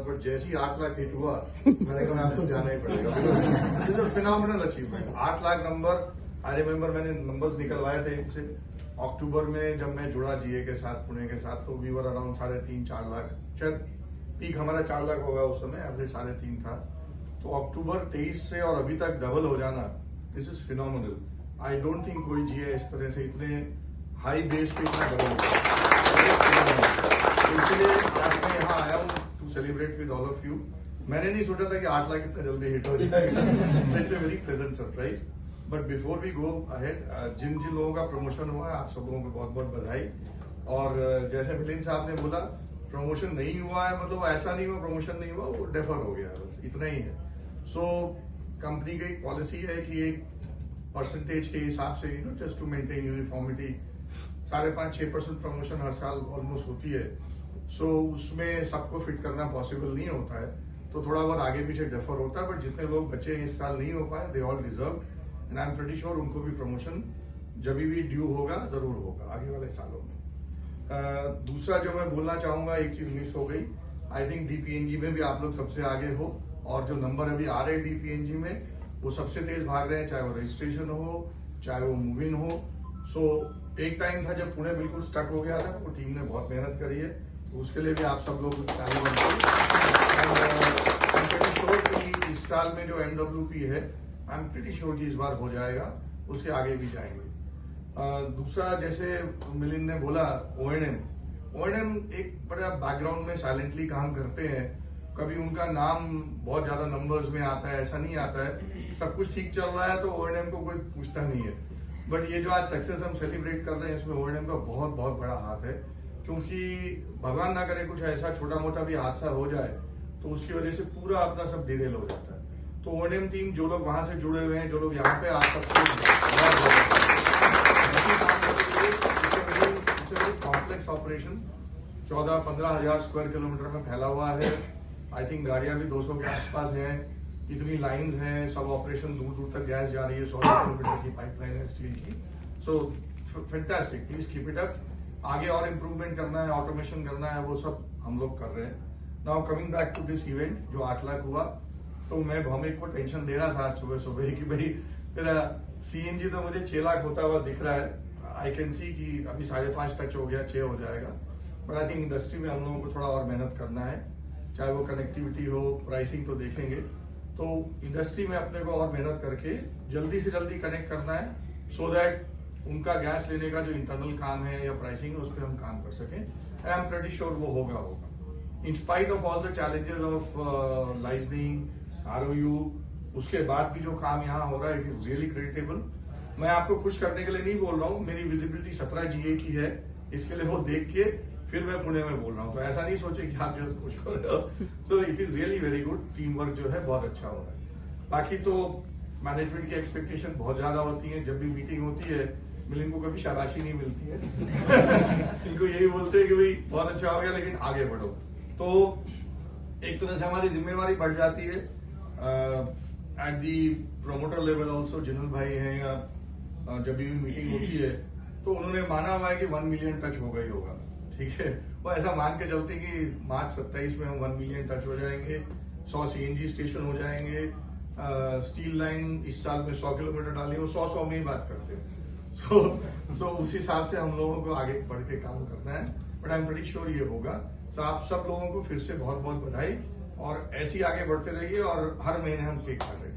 But जैसे ही 8 lakh hit हुआ मैंने कहा आपको जाना ही पड़ेगा। It's a phenomenal achievement. 8 lakh number, I remember मैंने नंबर्स निकलवाए थे इनसे। अक्टूबर में जब मैं जुड़ा जीए के साथ, पुणे के साथ, तो वी वर अराउंड 3.5-4 लाख, शायद पीक हमारा 4 लाख होगा उस समय, एवरेज 3.5 था। तो अक्टूबर 23 से और अभी तक डबल हो जाना, this is phenomenal. I don't think कोई जीए इस तरह से इतने हाई बेस पे इतना डबल होगा। इसलिए आज मैं यहाँ आया हूँ to celebrate with all of you. मैंने नहीं सोचा था कि 8 लाख इतना जल्दी हिट हो जाएगा। It's a very pleasant surprise. But before we go ahead, जिन जिन लोगों का प्रमोशन हुआ है, आप सब लोगों को बहुत बहुत बधाई। और जैसे मिलिंद साहब ने बोला, प्रमोशन नहीं हुआ है मतलब ऐसा नहीं हुआ प्रमोशन नहीं हुआ, वो डेफर हो गया, बस इतना ही है। सो कंपनी की एक पॉलिसी है कि एक परसेंटेज के हिसाब से, just to maintain uniformity, 5.5-6% promotion हर साल ऑलमोस्ट होती है। सो उसमें सबको फिट करना पॉसिबल नहीं होता है, तो थोड़ा बहुत आगे पीछे डेफर होता है। बट जितने लोग बचे इस साल नहीं हो पाए, they all deserve, and I am pretty sure उनको भी प्रमोशन जब भी ड्यू होगा जरूर होगा आगे वाले सालों में। दूसरा जो मैं बोलना चाहूंगा, एक चीज मिस हो गई, आई थिंक डीपीएनजी में भी आप लोग सबसे आगे हो, और जो नंबर अभी आ रहे हैं डीपीएनजी में वो सबसे तेज भाग रहे हैं, चाहे वो रजिस्ट्रेशन हो चाहे वो मूव इन हो। सो एक टाइम था जब पुणे बिल्कुल स्टक हो गया था, वो टीम ने बहुत मेहनत करी है, तो उसके लिए भी आप सब लोग इस साल में जो एनडब्ल्यूपी है, आई एम प्रीटी श्योर कि इस बार हो जाएगा, उसके आगे भी जाएंगे। दूसरा, जैसे मिलिंद ने बोला, ओएनएम एक बड़ा बैकग्राउंड में साइलेंटली काम करते हैं। कभी उनका नाम बहुत ज्यादा नंबर्स में आता है, ऐसा नहीं आता है। सब कुछ ठीक चल रहा है तो ओएनएम को कोई पूछता नहीं है। बट ये जो आज सक्सेस हम सेलिब्रेट कर रहे हैं, इसमें ओएनएम का बहुत बहुत बड़ा हाथ है, क्योंकि भगवान ना करे कुछ ऐसा छोटा मोटा भी हादसा हो जाए तो उसकी वजह से पूरा अपना सब डिरेल हो जाता है। तो ओएनएम टीम, जो लोग वहां से जुड़े हुए हैं, जो लोग यहाँ पे आज तक कॉम्प्लेक्स ऑपरेशन 14-15 हजार स्क्वायर किलोमीटर में फैला हुआ है। आई थिंक गाड़ियां भी 200 के आसपास हैं, इतनी लाइंस हैं, सब ऑपरेशन दूर दूर तक गैस जा रही है, 100 किलोमीटर की पाइपलाइन है स्टील की। सो fantastic, please keep it up. आगे और इम्प्रूवमेंट करना है, ऑटोमेशन करना है, वो सब हम लोग कर रहे हैं। Now coming back to this event जो 8 लाख हुआ, तो मैं भौमिक को टेंशन दे रहा था आज सुबह सुबह कि भाई तेरा सीएनजी तो मुझे 6 लाख होता हुआ दिख रहा है। आई कैन सी कि अभी 5.5 टच हो गया, 6 हो जाएगा। बट आई थिंक इंडस्ट्री में हम लोगों को थोड़ा और मेहनत करना है, चाहे वो कनेक्टिविटी हो, प्राइसिंग तो देखेंगे। तो इंडस्ट्री में अपने को और मेहनत करके जल्दी से जल्दी कनेक्ट करना है, सो दैट उनका गैस लेने का जो इंटरनल काम है या प्राइसिंग है, उस पर हम काम कर सकें। आई एम प्रीटी श्योर वो होगा। In spite of all the challenges of liaisoning, ROU, उसके बाद भी जो काम यहाँ हो रहा है, इट इज रियली क्रेडिटेबल। मैं आपको खुश करने के लिए नहीं बोल रहा हूँ, मेरी विजिबिलिटी 17 जीए की है, इसके लिए वो देख के फिर मैं पुणे में बोल रहा हूँ, तो ऐसा नहीं सोचे कि आप जो खुश हो रहे हो। So it is really very good, team work जो है बहुत अच्छा हो रहा है। बाकी तो मैनेजमेंट की एक्सपेक्टेशन बहुत ज्यादा होती है, जब भी मीटिंग होती है मिलिंद को कभी शाबाशी नहीं मिलती है। इनको यही बोलते हैं कि भाई बहुत अच्छा हो गया लेकिन आगे बढ़ो। तो एक तरह से हमारी जिम्मेवारी बढ़ जाती है at the promoter level also. Jinal भाई हैं या जब भी मीटिंग होती है तो उन्होंने माना हुआ है कि 1 मिलियन टच होगा ही होगा, ठीक है। वो ऐसा मान के चलते कि मार्च 27 में हम 1 मिलियन टच हो जाएंगे, 100 सीएनजी स्टेशन हो जाएंगे, स्टील लाइन इस साल में 100 किलोमीटर डाली, वो 100 में ही बात करते हैं। सो उस हिसाब से हम लोगों को आगे बढ़ के काम करना है, but I am pretty sure ये होगा। तो आप सब लोगों को फिर से बहुत बहुत बधाई, और ऐसे ही आगे बढ़ते रहिए, और हर महीने हम केक खा रहे हैं।